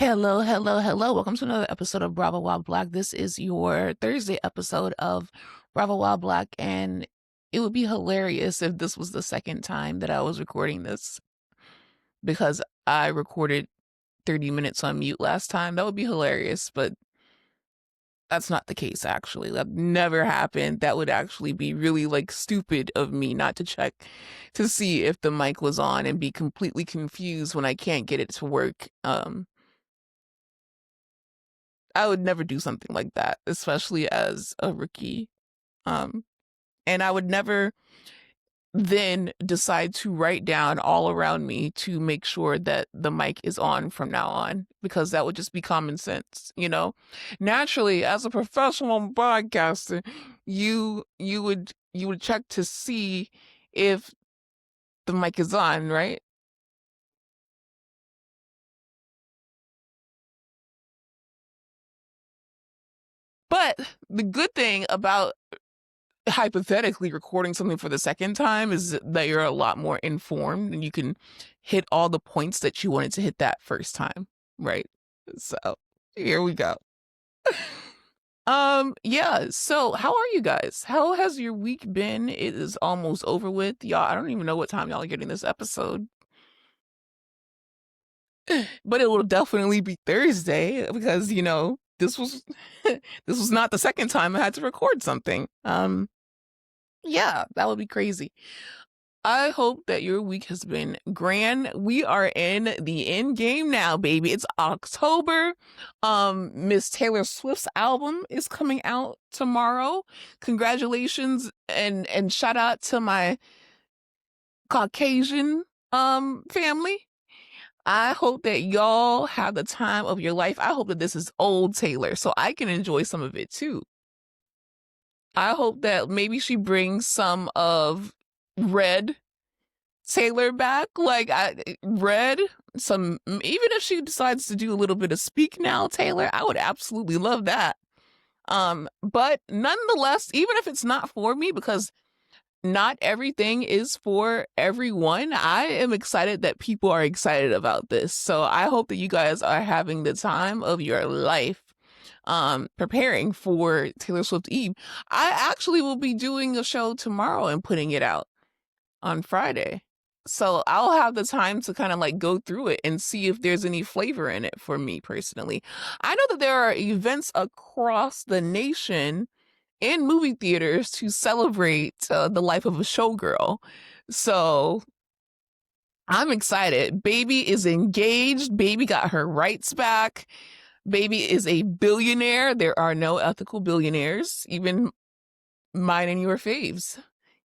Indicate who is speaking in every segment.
Speaker 1: Hello, hello, hello. Welcome to another episode of Bravo Wild Black. This is your Thursday episode of Bravo Wild Black, and it would be hilarious if this was the second time that I was recording this because I recorded 30 minutes on mute last time. That would be hilarious, but that's not the case, actually. That never happened. That would actually be really stupid of me not to check to see if the mic was on and be completely confused when I can't get it to work. I would never do something like that, especially as a rookie. And I would never then decide to write down all around me to make sure that the mic is on from now on, because that would just be common sense, you know? Naturally, as a professional broadcaster, you would check to see if the mic is on, right? But the good thing about hypothetically recording something for the second time is that you're a lot more informed and you can hit all the points that you wanted to hit that first time, right? So here we go. Yeah, so how are you guys? How has your week been? It is almost over with. Y'all, I don't even know what time y'all are getting this episode, but it will definitely be Thursday because this was this was not the second time I had to record something. Yeah, that would be crazy. I hope that your week has been grand. We are in the end game now, baby. It's October. Miss Taylor Swift's album is coming out tomorrow. Congratulations and shout out to my Caucasian family. I hope that y'all have the time of your life. I hope that this is old Taylor so I can enjoy some of it too. I hope that maybe she brings some of Red Taylor back, Red, some, even if she decides to do a little bit of Speak Now Taylor, I would absolutely love that. But nonetheless, even if it's not for me, because not everything is for everyone, I am excited that people are excited about this. So I hope that you guys are having the time of your life preparing for Taylor Swift Eve. I actually will be doing a show tomorrow and putting it out on Friday. So I'll have the time to kind of go through it and see if there's any flavor in it for me personally. I know that there are events across the nation in movie theaters to celebrate the life of a showgirl. So I'm excited. Baby is engaged. Baby got her rights back. Baby is a billionaire. There are no ethical billionaires, even mine and your faves.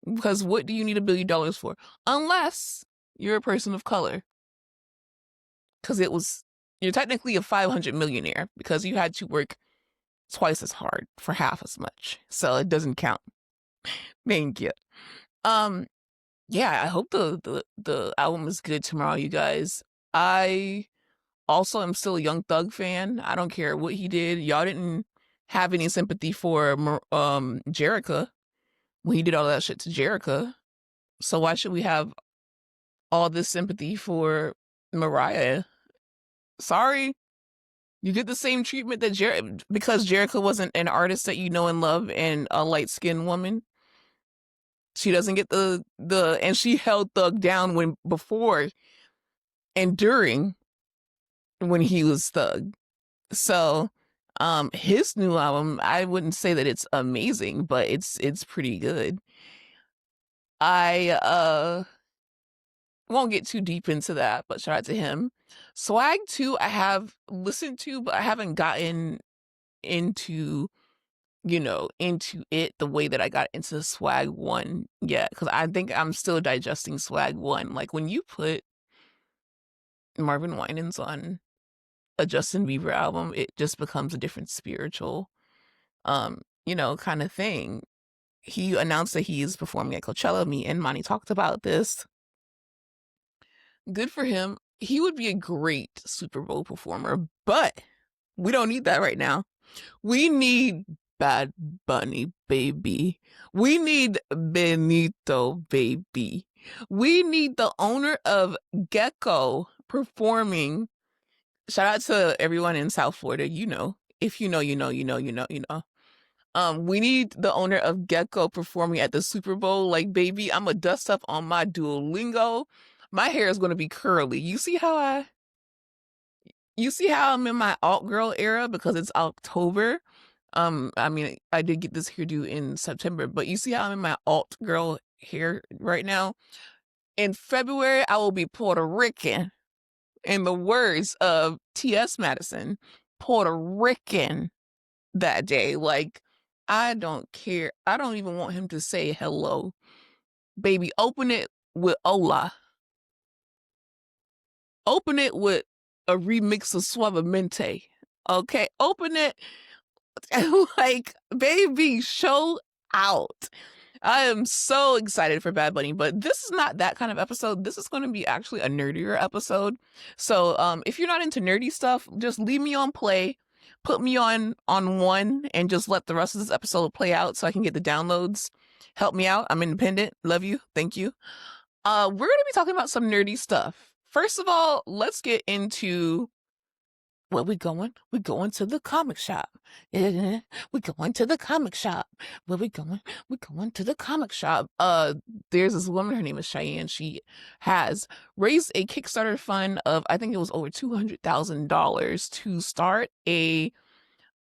Speaker 1: Because what do you need $1 billion for? Unless you're a person of color. Because you're technically a 500 millionaire because you had to work twice as hard for half as much. So it doesn't count. Thank you. Yeah, I hope the album is good tomorrow, you guys. I also am still a Young Thug fan. I don't care what he did. Y'all didn't have any sympathy for Jerica when he did all that shit to Jerica. So why should we have all this sympathy for Mariah? Sorry. You get the same treatment that because Jerica wasn't an artist that you know and love and a light-skinned woman. She doesn't get and she held Thug down before and during when he was Thug. So his new album, I wouldn't say that it's amazing, but it's pretty good. I won't get too deep into that, but shout out to him. Swag 2 I have listened to, but I haven't gotten into into it the way that I got into Swag 1 yet, because I think I'm still digesting Swag 1. Like when you put Marvin Winans on a Justin Bieber album, it just becomes a different spiritual kind of thing. He announced that he is performing at Coachella. Me and Monty talked about this. Good for him. He would be a great Super Bowl performer, but we don't need that right now. We need Bad Bunny, baby. We need Benito, baby. We need the owner of Gecko performing Shout out to everyone in South Florida. If you know, you know, you know, you know, you know. We need the owner of Gecko performing at the Super Bowl. Like, baby, I'm gonna dust up on my Duolingo. My hair is gonna be curly. You see how I'm in my alt girl era because it's October. I mean, I did get this hairdo in September, but you see how I'm in my alt girl hair right now. In February, I will be Puerto Rican. In the words of T.S. Madison, Puerto Rican that day. Like, I don't care. I don't even want him to say hello. Baby, open it with hola. Open it with a remix of Suavemente. Okay? Open it and like, baby, show out. I am so excited for Bad Bunny, but this is not that kind of episode. This is going to be actually a nerdier episode. So if you're not into nerdy stuff, just leave me on play, put me on one, and just let the rest of this episode play out so I can get the downloads. Help me out. I'm independent. Love you. Thank you. We're going to be talking about some nerdy stuff. First of all, let's get into where we going? We going to the comic shop. We going to the comic shop. Where we going? We going to the comic shop. There's this woman, her name is Cheyenne. She has raised a Kickstarter fund of, I think it was over $200,000 to start a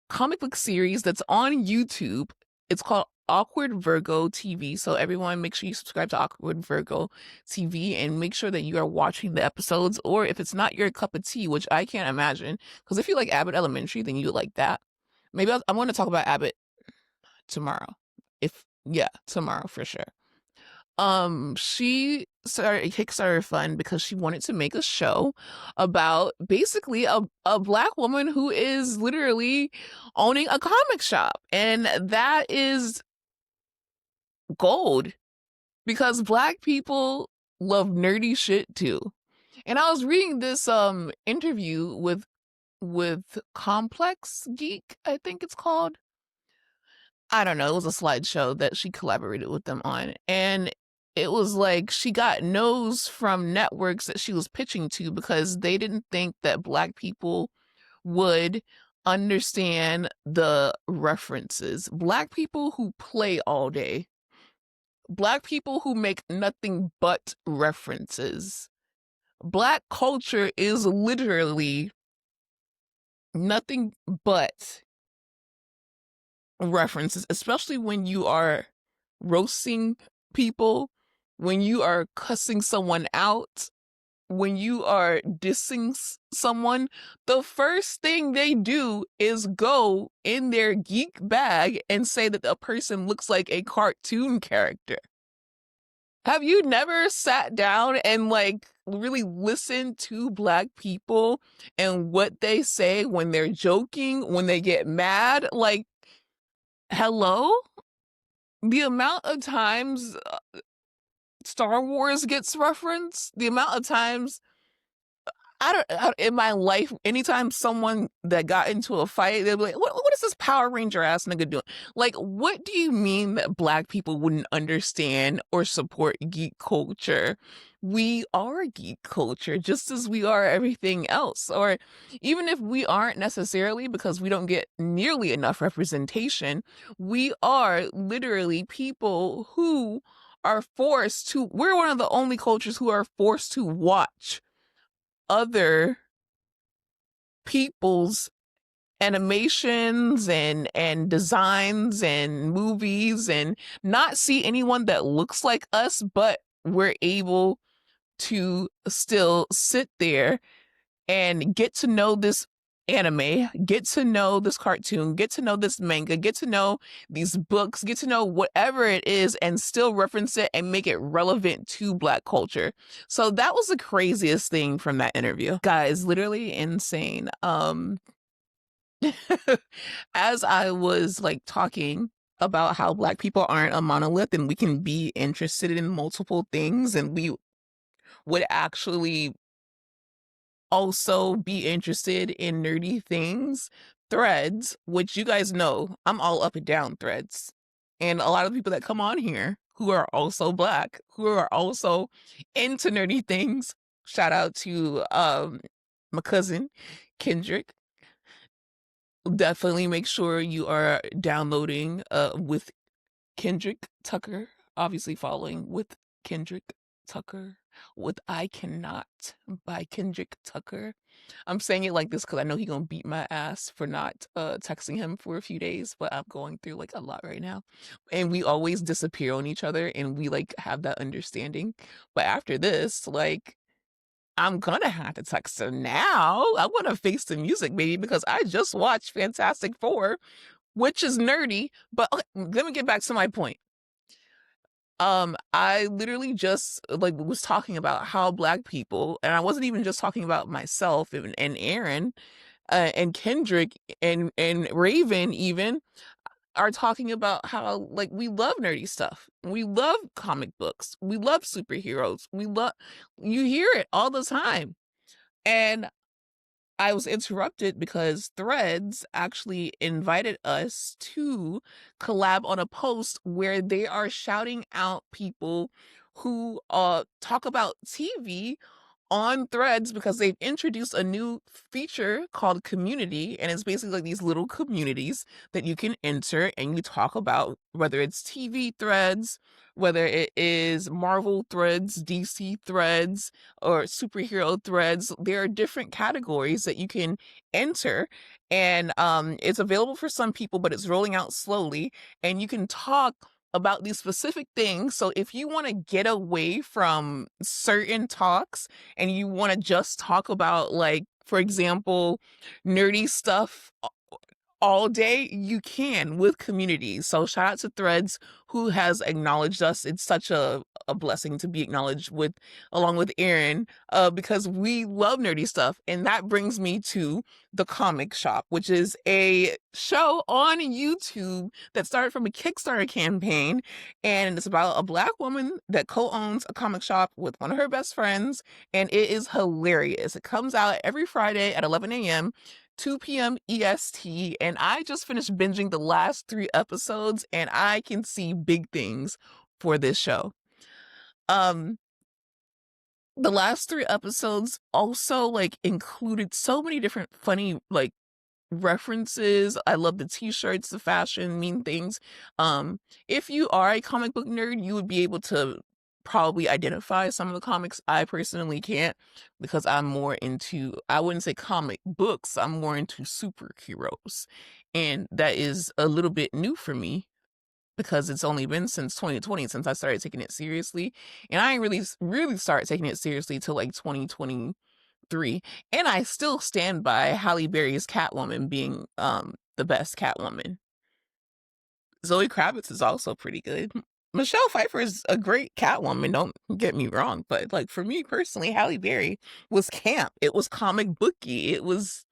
Speaker 1: comic book series that's on YouTube. It's called Awkward Virgo TV. So everyone, make sure you subscribe to Awkward Virgo TV and make sure that you are watching the episodes. Or if it's not your cup of tea, which I can't imagine, because if you like Abbott Elementary, then you like that. Maybe I'm going to talk about Abbott tomorrow. Tomorrow for sure. She started a Kickstarter fund because she wanted to make a show about basically a Black woman who is literally owning a comic shop. And that is gold because Black people love nerdy shit too. And I was reading this interview with Complex Geek, I think it's called. I don't know, it was a slideshow that she collaborated with them on. And it was like she got no's from networks that she was pitching to because they didn't think that Black people would understand the references. Black people who play all day. Black people who make nothing but references. Black culture is literally nothing but references, especially when you are roasting people, when you are cussing someone out, when you are dissing someone. The first thing they do is go in their geek bag and say that the person looks like a cartoon character. Have you never sat down and like really listened to Black people and what they say when they're joking, when they get mad? Like, hello? The amount of times Star Wars gets referenced, the amount of times in my life, anytime someone that got into a fight, they'd be like, what is this Power Ranger ass nigga doing? Like, what do you mean that Black people wouldn't understand or support geek culture? We are geek culture just as we are everything else. Or even if we aren't necessarily, because we don't get nearly enough representation, we are literally people who are we're one of the only cultures who are forced to watch other people's animations and designs and movies and not see anyone that looks like us, but we're able to still sit there and get to know this anime, get to know this cartoon, get to know this manga, get to know these books, get to know whatever it is and still reference it and make it relevant to Black culture. So that was the craziest thing from that interview. Guys, literally insane. As I was like talking about how Black people aren't a monolith and we can be interested in multiple things and we would actually also be interested in nerdy things, Threads, which you guys know, I'm all up and down Threads. And a lot of people that come on here who are also Black, who are also into nerdy things. Shout out to my cousin. Kendrick. Definitely make sure you are downloading with Kendrick Tucker, obviously following with Kendrick Tucker with I Cannot by Kendrick Tucker. I'm saying it like this because I know he gonna beat my ass for not texting him for a few days, but I'm going through like a lot right now. And we always disappear on each other and we like have that understanding. But after this, like I'm gonna have to text her now. I want to face the music, baby, because I just watched Fantastic Four, which is nerdy. But okay, let me get back to my point. I literally just like was talking about how Black people, and I wasn't even just talking about myself and Aaron, and Kendrick and Raven even are talking about how like we love nerdy stuff. We love comic books. We love superheroes. You hear it all the time. And I was interrupted because Threads actually invited us to collab on a post where they are shouting out people who talk about TV on Threads because they've introduced a new feature called Community, and it's basically like these little communities that you can enter and you talk about whether it's TV threads, whether it is Marvel threads, DC threads, or superhero threads. There are different categories that you can enter, and it's available for some people, but it's rolling out slowly, and you can talk about these specific things. So if you want to get away from certain talks and you want to just talk about, like, for example, nerdy stuff all day, you can with Community. So shout out to Threads who has acknowledged us. It's such a blessing to be acknowledged with along with Aaron, because we love nerdy stuff. And that brings me to The Comic Shop, which is a show on YouTube that started from a Kickstarter campaign. And it's about a Black woman that co-owns a comic shop with one of her best friends. And it is hilarious. It comes out every Friday at 11 a.m. 2 p.m. EST, and I just finished binging the last 3 episodes, and I can see big things for this show. The last 3 episodes also like included so many different funny like references. I love the t-shirts, the fashion, mean things. If you are a comic book nerd, you would be able to probably identify some of the comics. I personally can't because I'm more into, I wouldn't say comic books, I'm more into superheroes. And that is a little bit new for me because it's only been since 2020 since I started taking it seriously. And I ain't really started taking it seriously till like 2023. And I still stand by Halle Berry's Catwoman being the best Catwoman. Zoe Kravitz is also pretty good. Michelle Pfeiffer is a great Catwoman, don't get me wrong, but like for me personally, Halle Berry was camp. It was comic booky. It was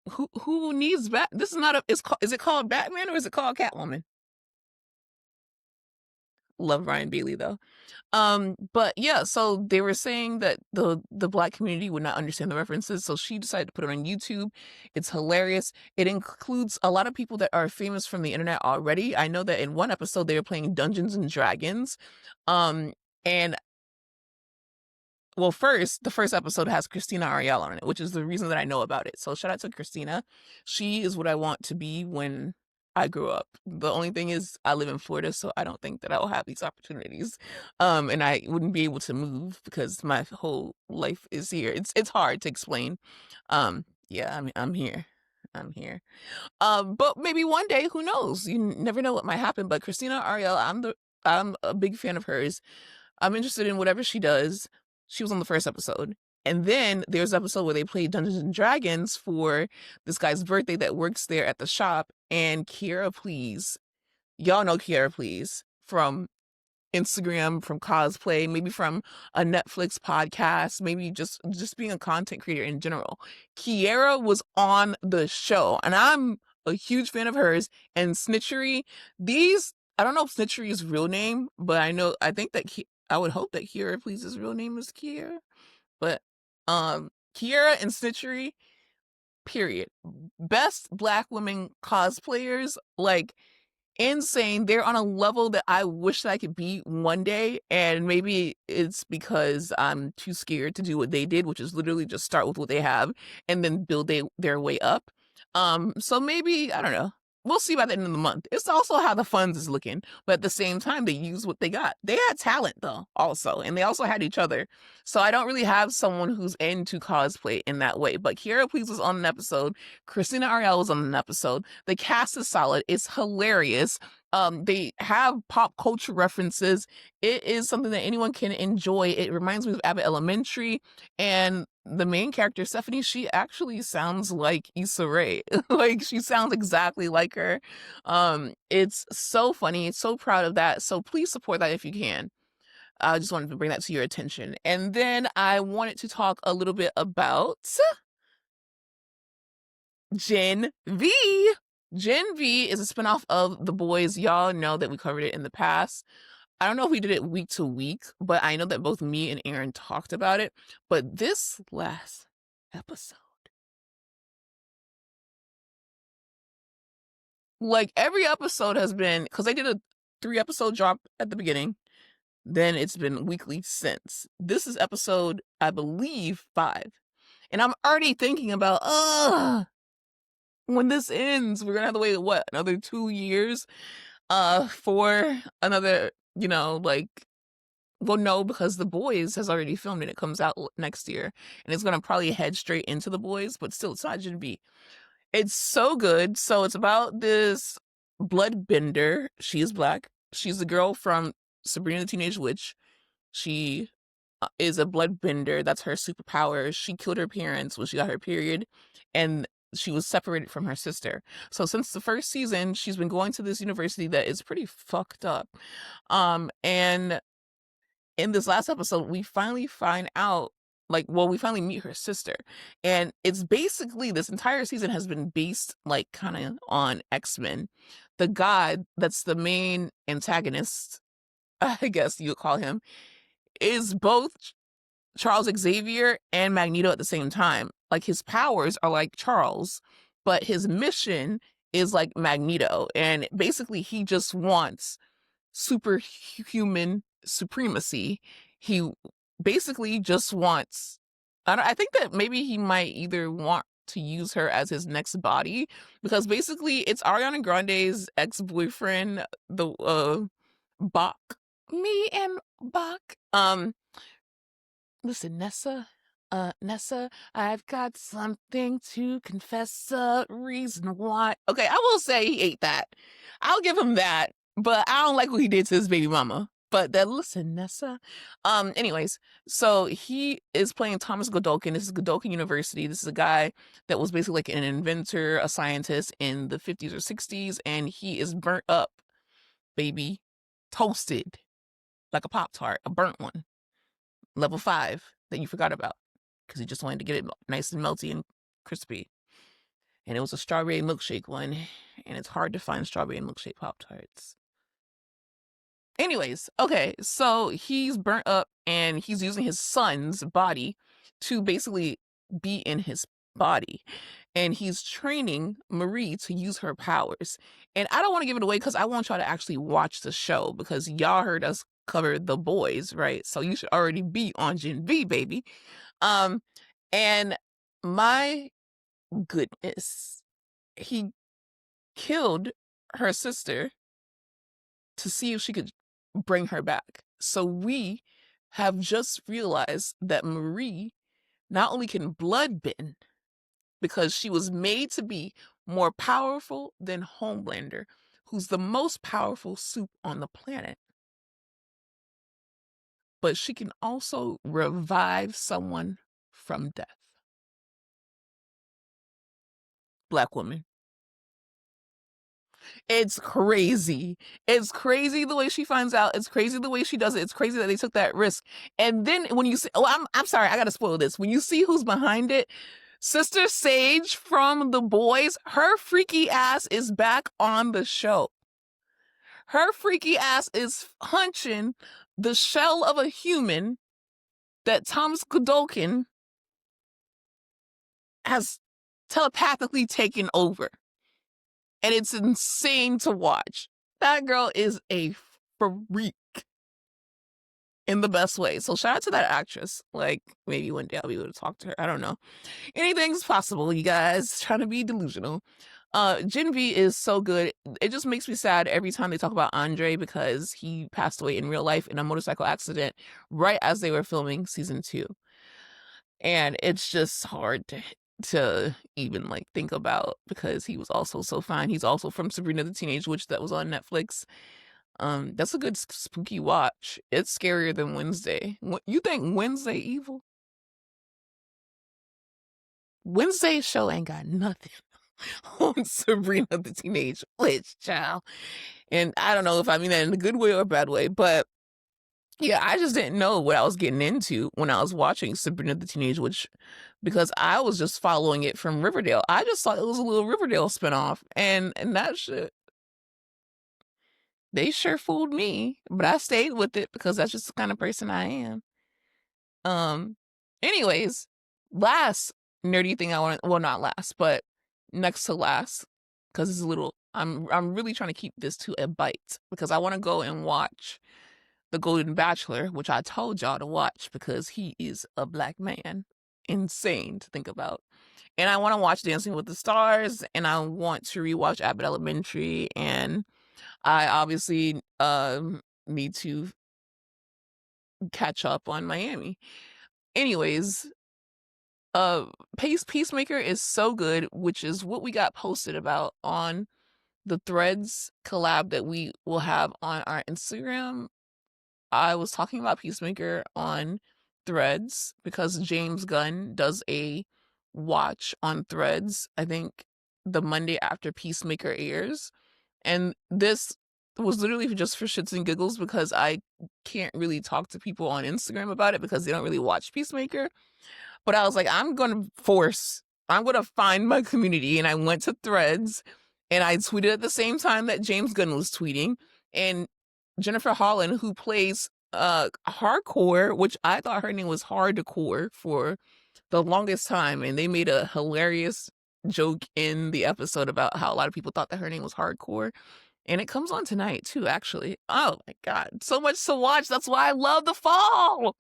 Speaker 1: who needs this is not a is it called Batman or is it called Catwoman? Love Ryan Bailey though. But yeah, so they were saying that the Black community would not understand the references, so she decided to put it on YouTube. It's hilarious. It includes a lot of people that are famous from the internet already. I know that in one episode they were playing Dungeons and Dragons. And well, the first episode has Christina Ariel on it, which is the reason that I know about it. So shout out to Christina. She is what I want to be when I grow up. The only thing is I live in Florida, so I don't think that I'll have these opportunities. And I wouldn't be able to move because my whole life is here. It's hard to explain. Yeah, I'm here. I'm here. But maybe one day, who knows? You never know what might happen. But Christina Ariel, I'm a big fan of hers. I'm interested in whatever she does. She was on the first episode. And then there's an episode where they play Dungeons and Dragons for this guy's birthday that works there at the shop. And Kiera Please, y'all know Kiera Please from Instagram, from cosplay, maybe from a Netflix podcast, maybe just being a content creator in general. Kiera was on the show, and I'm a huge fan of hers. And Snitchery, I don't know if Snitchery is real name, but I think that I would hope that Kiera Please's real name is Kiera. But Kiera and Snitchery, period. Best Black women cosplayers, like insane. They're on a level that I wish that I could be one day, and maybe it's because I'm too scared to do what they did, which is literally just start with what they have and then build their way up. So maybe, I don't know. We'll see by the end of the month. It's also how the funds is looking, but at the same time, they use what they got. They had talent though, also, and they also had each other. So I don't really have someone who's into cosplay in that way. But Kiera Please was on an episode. Christina Ariel was on an episode. The cast is solid. It's hilarious. They have pop culture references. It is something that anyone can enjoy. It reminds me of Abbott Elementary, and the main character, Stephanie, she actually sounds like Issa Rae. Like, she sounds exactly like her. It's so funny. So proud of that. So please support that if you can. I just wanted to bring that to your attention. And then I wanted to talk a little bit about Gen V. Gen V is a spinoff of The Boys. Y'all know that we covered it in the past. I don't know if we did it week to week, but I know that both me and Aaron talked about it. But this last episode, like every episode has been, because they did a 3-episode drop at the beginning, then it's been weekly since. This is episode, I believe, 5. And I'm already thinking about, when this ends, we're gonna have to wait, what, another 2 years for another, like, well, no, because The Boys has already filmed and it comes out next year. And it's gonna probably head straight into The Boys, but still, it's not Gen B. It's so good. So it's about this bloodbender. She is black. She's the girl from Sabrina the Teenage Witch. She is a bloodbender. That's her superpower. She killed her parents when she got her period, and she was separated from her sister. So since the first season, she's been going to this university that is pretty fucked up. And in this last episode, we finally find out, we finally meet her sister. And it's basically, this entire season has been based, kind of on X-Men. The god that's the main antagonist, I guess you would call him, is both Charles Xavier and Magneto at the same time. Like, his powers are like Charles, but his mission is like Magneto. And basically, he just wants superhuman supremacy. He basically just wants, I think that maybe he might either want to use her as his next body, because basically it's Ariana Grande's ex-boyfriend, the Bach. Me and Bach. Listen, Nessa, I've got something to confess, a reason why. Okay, I will say he ate that. I'll give him that, but I don't like what he did to his baby mama. But listen, Nessa. Anyways, so he is playing Thomas Godolkin. This is Godolkin University. This is a guy that was basically like an inventor, a scientist in the 50s or 60s, and he is burnt up, baby. Toasted. Like a Pop-Tart, a burnt one. Level 5 that you forgot about, because he just wanted to get it nice and melty and crispy. And it was a strawberry milkshake one, and it's hard to find strawberry milkshake Pop-Tarts. Anyways, okay, so he's burnt up and he's using his son's body to basically be in his body. And he's training Marie to use her powers. And I don't want to give it away because I want y'all to actually watch the show, because y'all heard us cover The Boys, right? So you should already be on Gen V, baby. And my goodness, he killed her sister to see if she could bring her back. So we have just realized that Marie not only can blood bend, because she was made to be more powerful than Homelander, who's the most powerful suit on the planet, but she can also revive someone from death. Black woman. It's crazy. It's crazy the way she finds out. It's crazy the way she does it. It's crazy that they took that risk. And then when you see, I'm sorry, I gotta spoil this. When you see who's behind it, Sister Sage from The Boys, her freaky ass is back on the show. Her freaky ass is hunching the shell of a human that Thomas Godolkin has telepathically taken over. And it's insane to watch. That girl is a freak in the best way. So shout out to that actress. Like, maybe one day I'll be able to talk to her. I don't know. Anything's possible, you guys. Trying to be delusional. Gen V is so good. It just makes me sad every time they talk about Andre because he passed away in real life in a motorcycle accident right as they were filming season 2. And it's just hard to even like think about because he was also so fine. He's also from Sabrina the Teenage Witch that was on Netflix. That's a good spooky watch. It's scarier than Wednesday. You think Wednesday evil? Wednesday's show ain't got nothing on Sabrina the Teenage Witch, child. And I don't know if I mean that in a good way or a bad way, but yeah, I just didn't know what I was getting into when I was watching Sabrina the Teenage Witch because I was just following it from Riverdale. I just thought it was a little Riverdale spinoff, and that shit, they sure fooled me, but I stayed with it because that's just the kind of person I am. Anyways, last nerdy thing I want, well, not last, but next to last, because it's a little, I'm really trying to keep this to a bite because I want to go and watch The Golden Bachelor, which I told y'all to watch because he is a black man. Insane to think about. And I want to watch Dancing with the Stars, and I want to rewatch Abbott Elementary, and I obviously need to catch up on Miami. Anyways, Peacemaker is so good, which is what we got posted about on the Threads collab that we will have on our Instagram. I was talking about Peacemaker on Threads because James Gunn does a watch on Threads, I think the Monday after Peacemaker airs. And this was literally just for shits and giggles because I can't really talk to people on Instagram about it because they don't really watch Peacemaker. But I was like, I'm going to find my community. And I went to Threads and I tweeted at the same time that James Gunn was tweeting. And Jennifer Holland, who plays Hardcore, which I thought her name was Hardcore for the longest time. And they made a hilarious joke in the episode about how a lot of people thought that her name was Hardcore. And it comes on tonight too, actually. Oh my God. So much to watch. That's why I love the fall.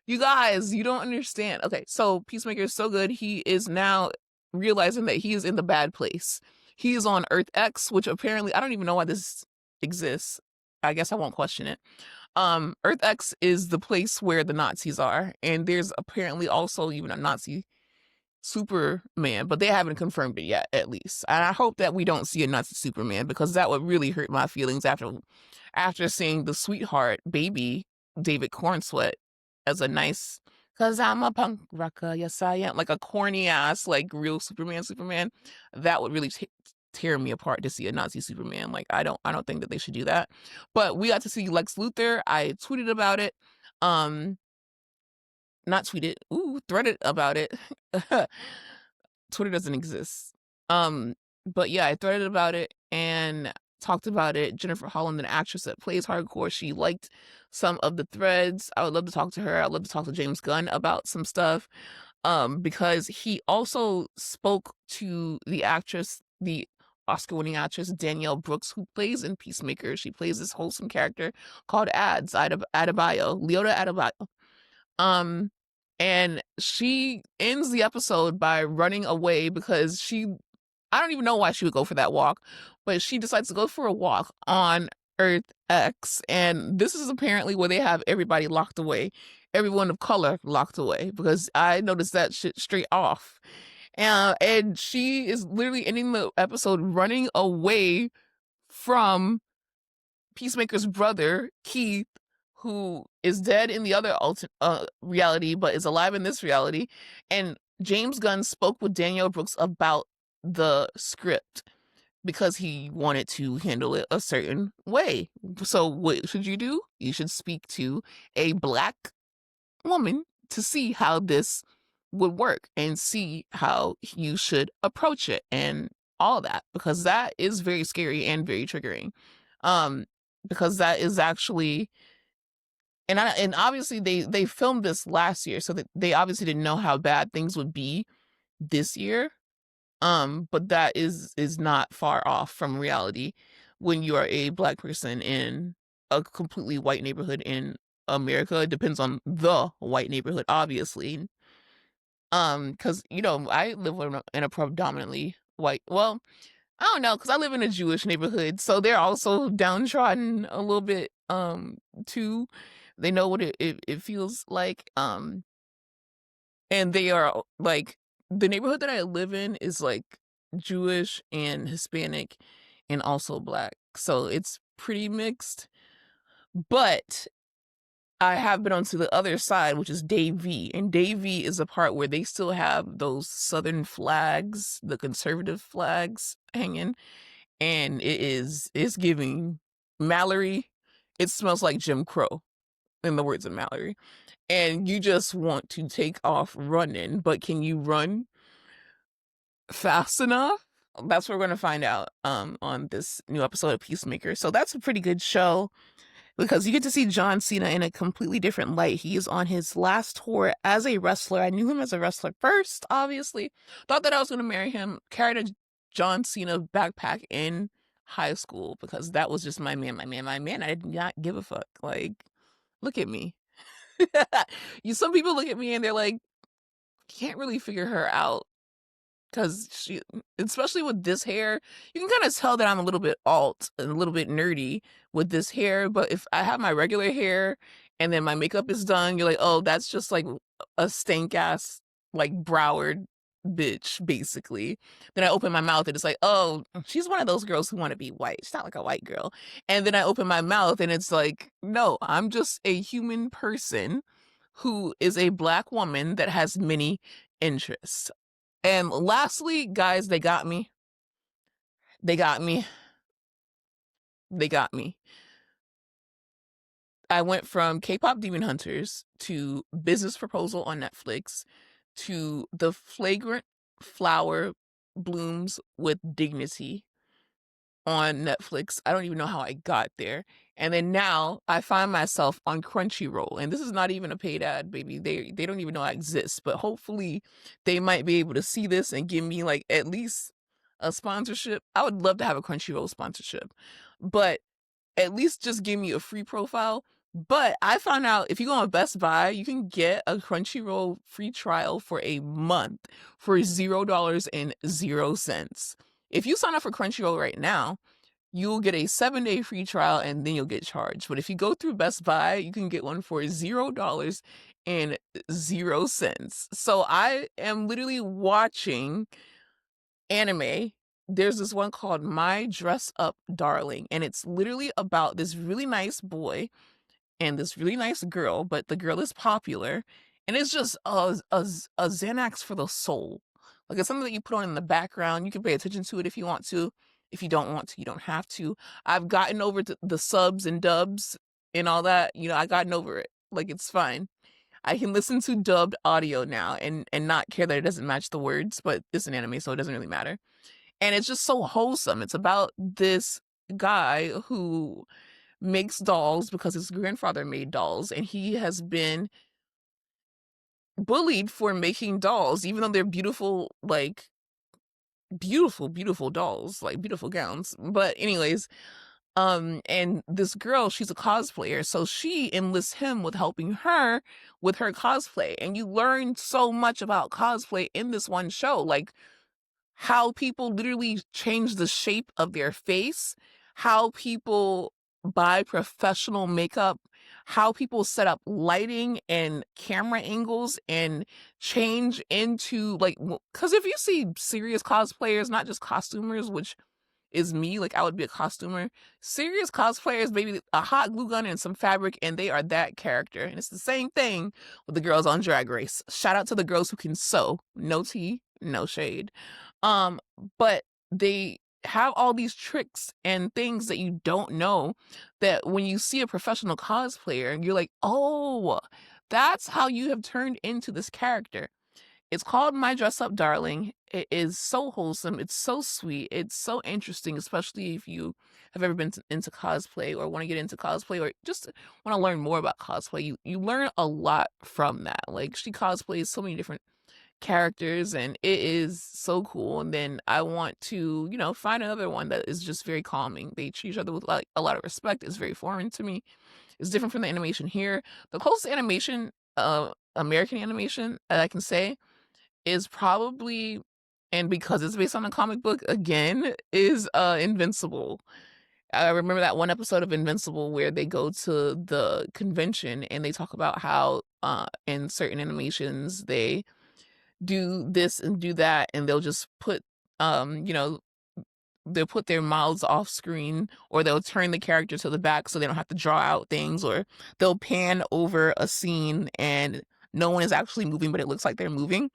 Speaker 1: You guys, you don't understand. Okay, so Peacemaker is so good. He is now realizing that he is in the bad place. He is on Earth X, which apparently, I don't even know why this exists. I guess I won't question it. Earth X is the place where the Nazis are. And there's apparently also even a Nazi Superman, but they haven't confirmed it yet, at least. And I hope that we don't see a Nazi Superman because that would really hurt my feelings after seeing the sweetheart baby David Cornsweat as a nice, cause I'm a punk rocker, yes I am, like a corny ass, like real Superman. That would really tear me apart to see a Nazi Superman. Like I don't think that they should do that. But we got to see Lex Luthor. I tweeted about it. Not tweeted, threaded about it. Twitter doesn't exist. But yeah, I threaded about it and talked about it. Jennifer Holland, an actress that plays Hardcore, she liked some of the threads. I would love to talk to her. I'd love to talk to James Gunn about some stuff. Because he also spoke to the actress, the Oscar-winning actress Danielle Brooks, who plays in Peacemaker. She plays this wholesome character called Leota Adebayo. And she ends the episode by running away because I don't even know why she would go for that walk, but she decides to go for a walk on Earth X. And this is apparently where they have everybody locked away, everyone of color locked away, because I noticed that shit straight off. And she is literally ending the episode running away from Peacemaker's brother, Keith, who is dead in the other reality, but is alive in this reality. And James Gunn spoke with Danielle Brooks about the script because he wanted to handle it a certain way. So what should you do? You should speak to a black woman to see how this would work and see how you should approach it and all that, because that is very scary and very triggering. Because that is actually, and obviously they filmed this last year, so that they obviously didn't know how bad things would be this year. But that is not far off from reality. when you are a Black person in a completely white neighborhood in America. It depends on the white neighborhood, obviously. Because I live in a predominantly white. Well, I don't know, because I live in a Jewish neighborhood, so they're also downtrodden a little bit. Too. They know what it feels like. And they are like the neighborhood that I live in is like Jewish and Hispanic and also Black. So it's pretty mixed. But I have been onto the other side, which is Day V. And Day V is a part where they still have those Southern flags, the conservative flags hanging. And it's giving Mallory. It smells like Jim Crow, in the words of Mallory. And you just want to take off running, but can you run fast enough? That's what we're going to find out on this new episode of Peacemaker. So that's a pretty good show because you get to see John Cena in a completely different light. He is on his last tour as a wrestler. I knew him as a wrestler first, obviously. Thought that I was going to marry him. Carried a John Cena backpack in high school because that was just my man. I did not give a fuck. Like, look at me. Some people look at me and they're like, can't really figure her out because she, especially with this hair, you can kind of tell that I'm a little bit alt and a little bit nerdy with this hair. But if I have my regular hair and then my makeup is done, you're like, oh, that's just like a stank ass, like Broward bitch, basically. Then I open my mouth and it's like, oh, she's one of those girls who want to be white. She's not like a white girl. And then I open my mouth and it's like, no, I'm just a human person who is a Black woman that has many interests. And lastly, guys, they got me. They got me. They got me. I went from K-pop Demon Hunters to Business Proposal on Netflix to The Flagrant Flower Blooms with Dignity on Netflix. I don't even know how I got there. And then now I find myself on Crunchyroll. And this is not even a paid ad, baby. They don't even know I exist. But hopefully they might be able to see this and give me like at least a sponsorship. I would love to have a Crunchyroll sponsorship. But at least just give me a free profile. But I found out if you go on Best Buy, you can get a Crunchyroll free trial for a month for $0.00. If you sign up for Crunchyroll right now, you'll get a 7-day free trial and then you'll get charged. But if you go through Best Buy, you can get one for $0.00. So I am literally watching anime. There's this one called My Dress Up Darling, and it's literally about this really nice boy and this really nice girl, but the girl is popular, and it's just a Xanax for the soul. Like it's something that you put on in the background. You can pay attention to it if you want to. If you don't want to, you don't have to. I've gotten over the subs and dubs and all that. I gotten over it. Like it's fine. I can listen to dubbed audio now and not care that it doesn't match the words, but it's an anime, so it doesn't really matter. And it's just so wholesome. It's about this guy who makes dolls because his grandfather made dolls, and he has been bullied for making dolls, even though they're beautiful, like beautiful dolls, like beautiful gowns. But anyways, and this girl, she's a cosplayer, so she enlists him with helping her with her cosplay. And you learn so much about cosplay in this one show, like how people literally change the shape of their face, how people buy professional makeup, how people set up lighting and camera angles and change into like, because if you see serious cosplayers, not just costumers, which is me, like I would be a costumer. Serious cosplayers, maybe a hot glue gun and some fabric, and they are that character. And it's the same thing with the girls on Drag Race. Shout out to the girls who can sew. No tea, no shade. But they have all these tricks and things that you don't know, that when you see a professional cosplayer, you're like, oh, that's how you have turned into this character. It's called My Dress Up Darling. It is so wholesome. It's so sweet. It's so interesting, especially if you have ever been into cosplay or want to get into cosplay or just want to learn more about cosplay. You learn a lot from that. Like she cosplays so many different characters, and it is so cool. And then I want to, find another one that is just very calming. They treat each other with like a lot of respect. It's very foreign to me. It's different from the animation here. The closest animation, American animation that I can say is probably, and because it's based on a comic book again, is Invincible. I remember that one episode of Invincible where they go to the convention and they talk about how in certain animations they do this and do that, and they'll just put um, you know, they'll put their mouths off screen, or they'll turn the character to the back so they don't have to draw out things, or they'll pan over a scene and no one is actually moving, but it looks like they're moving.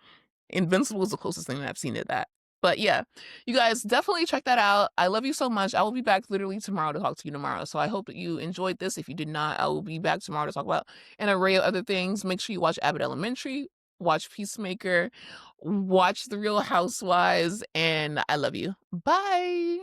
Speaker 1: Invincible is the closest thing that I've seen to that. But yeah, you guys definitely check that out. I love you so much. I will be back literally tomorrow to talk to you tomorrow. So I hope that you enjoyed this. If you did not, I will be back tomorrow to talk about an array of other things. Make sure you watch Abbott Elementary, watch Peacemaker, watch The Real Housewives, and I love you. Bye.